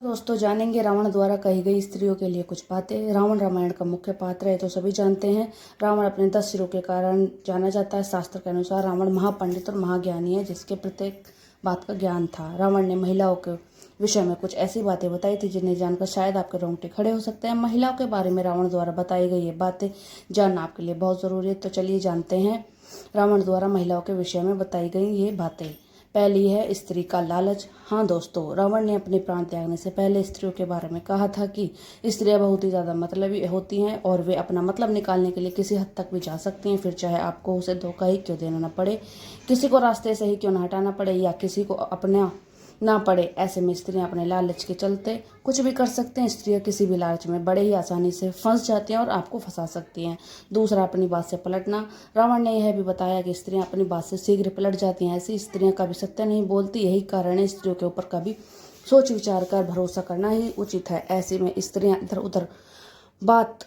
दोस्तों जानेंगे रावण द्वारा कही गई स्त्रियों के लिए कुछ बातें। रावण रामायण का मुख्य पात्र है तो सभी जानते हैं। रावण अपने 10 सिरों के कारण जाना जाता है। शास्त्र के अनुसार रावण महापंडित और महाज्ञानी है जिसके प्रत्येक बात का ज्ञान था। रावण ने महिलाओं के विषय में कुछ ऐसी बातें बताई थी जिन्हें जानकर शायद आपके रोंगटे खड़े हो सकते हैं। महिलाओं के बारे में रावण द्वारा बताई गई ये बातें जानना आपके लिए बहुत जरूरी है। तो चलिए जानते हैं रावण द्वारा महिलाओं के विषय में बताई गई ये बातें। पहली है स्त्री का लालच। हाँ दोस्तों, रावण ने अपने प्राण त्यागने से पहले स्त्रियों के बारे में कहा था कि स्त्रियां बहुत ही ज़्यादा मतलबी होती हैं और वे अपना मतलब निकालने के लिए किसी हद तक भी जा सकती हैं, फिर चाहे आपको उसे धोखा ही क्यों देना न पड़े, किसी को रास्ते से ही क्यों न हटाना पड़े या किसी को अपना ना पड़े। ऐसे में स्त्रियां अपने लालच के चलते कुछ भी कर सकते हैं। स्त्रियां किसी भी लालच में बड़े ही आसानी से फंस जाती हैं और आपको फंसा सकती हैं। दूसरा, अपनी बात से पलटना। रावण ने यह भी बताया कि स्त्रियां अपनी बात से शीघ्र पलट जाती हैं। ऐसी स्त्रियां कभी सत्य नहीं बोलती। यही कारण है स्त्रियों के ऊपर कभी सोच विचार कर भरोसा करना ही उचित है। ऐसे में स्त्रियां इधर उधर बात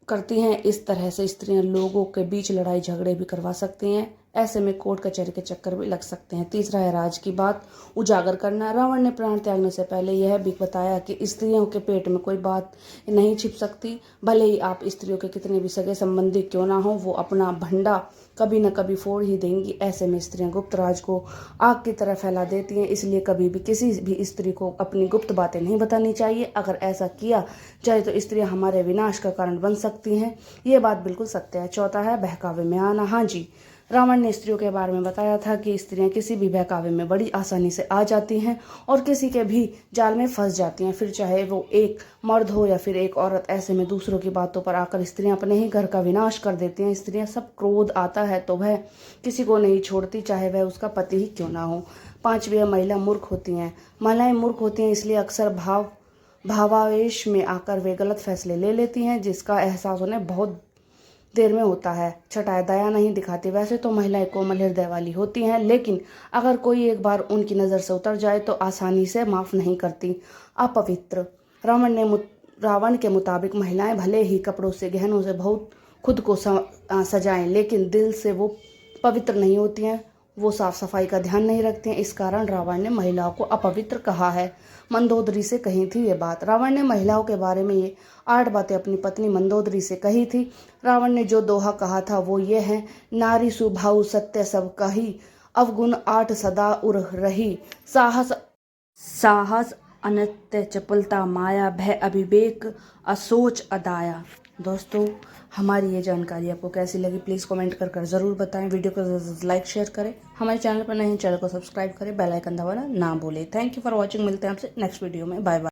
करती हैं। इस तरह से स्त्रियां लोगों के बीच लड़ाई झगड़े भी करवा सकती हैं। ऐसे में कोर्ट कचहरी के चक्कर भी लग सकते हैं। तीसरा है राज की बात उजागर करना। रावण ने प्राण त्यागने से पहले यह भी बताया कि स्त्रियों के पेट में कोई बात नहीं छिप सकती। भले ही आप स्त्रियों के कितने भी सगे संबंधी क्यों ना हो, वो अपना भंडा कभी न कभी फोड़ ही देंगी। ऐसे में स्त्रियां गुप्त राज को आग की तरह फैला देती हैं, इसलिए कभी भी किसी भी स्त्री को अपनी गुप्त बातें नहीं बतानी चाहिए। अगर ऐसा किया जाए तो स्त्रियां हमारे विनाश का कारण बन सकती हैं। ये बात बिल्कुल सत्य है। चौथा है बहकावे में आना। हाँ जी, रावण ने स्त्रियों के बारे में बताया था कि स्त्रियां किसी भी बहकावे में बड़ी आसानी से आ जाती हैं और किसी के भी जाल में फंस जाती हैं, फिर चाहे वो एक मर्द हो या फिर एक औरत। ऐसे में दूसरों की बातों पर आकर स्त्रियां अपने ही घर का विनाश कर देती हैं। स्त्रियां सब क्रोध आता है तो वह किसी को नहीं छोड़ती, चाहे वह उसका पति ही क्यों ना हो। पांचवी है महिला मूर्ख होती हैं। महिलाएं मूर्ख होती हैं इसलिए अक्सर भावावेश में आकर वे गलत फैसले ले लेती हैं जिसका एहसास उन्हें बहुत देर में होता है। छठा, दया नहीं दिखाती। वैसे तो महिलाएं कोमल हृदय वाली होती हैं, लेकिन अगर कोई एक बार उनकी नज़र से उतर जाए तो आसानी से माफ़ नहीं करती। अपवित्र। रावण के मुताबिक महिलाएं भले ही कपड़ों से गहनों से बहुत खुद को सजाएं, लेकिन दिल से वो पवित्र नहीं होती हैं। वो साफ सफाई का ध्यान नहीं रखते हैं। इस कारण रावण ने महिलाओं को अपवित्र कहा है। मंदोदरी से कही थी ये बात। रावण ने महिलाओं के बारे में ये 8 बातें अपनी पत्नी मंदोदरी से कही थी। रावण ने जो दोहा कहा था वो ये है, नारी सुभाऊ सत्य सब कही, अवगुण 8 सदा उर रही, साहस अनित्य चपलता माया, भय अविवेक असोच अदाया। दोस्तों, हमारी ये जानकारी आपको कैसी लगी प्लीज़ कमेंट कर ज़रूर बताएं। वीडियो को लाइक शेयर करें। हमारे चैनल पर नए हैं, चैनल को सब्सक्राइब करें, बेल आइकन दबाना ना भूलें। Thank you for watching. मिलते हैं आपसे नेक्स्ट वीडियो में। Bye bye.